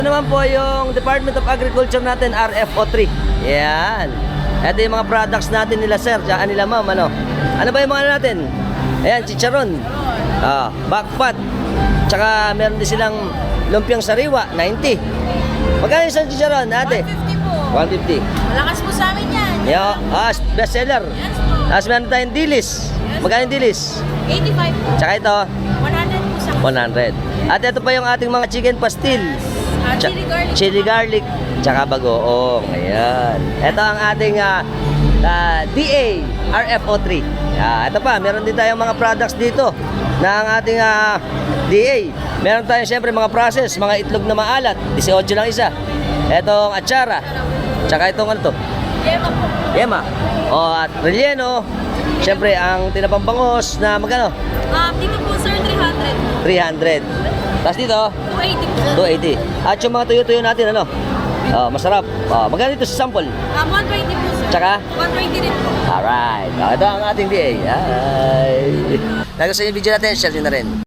Ito naman po yung Department of Agriculture natin, RFO3. Yan. Ito yung mga products natin nila sir, tsaka nila ma'am. Ano ba yung mga natin? Ayan, chicharon. Backpat. Tsaka meron din silang lumpiang sariwa, 90. Magkano isang chicharon, ate? 150 po. 150. Malakas po sa amin yan. Best seller. Yes po. Tapos meron tayong dilis. Magkano yung dilis? 85 po. Tsaka ito, 100 po sa 100. At ito pa yung ating mga chicken pastil. chili garlic. Chili garlic, tsaka bagoong. Ayan. Ito ang ating DA RFO3. Ito pa, meron din tayong mga products dito na ang ating DA. Meron tayong siyempre mga process, mga itlog na maalat. 18 lang isa. Etong atsara. Tsaka itong ano to? Yema po. Yema. At relleno. Siyempre, ang tinapambangos na magkano? Dito po sir, 300. 300. Tapos dito, 280 po. 280. At yung mga tuyo-tuyo natin, masarap. Magkano dito sa sample? 120 po sir. Tsaka? 120 din po. Alright. Ito ang ating DA. Ay. Nagustuhan yung video natin, share nyo na rin.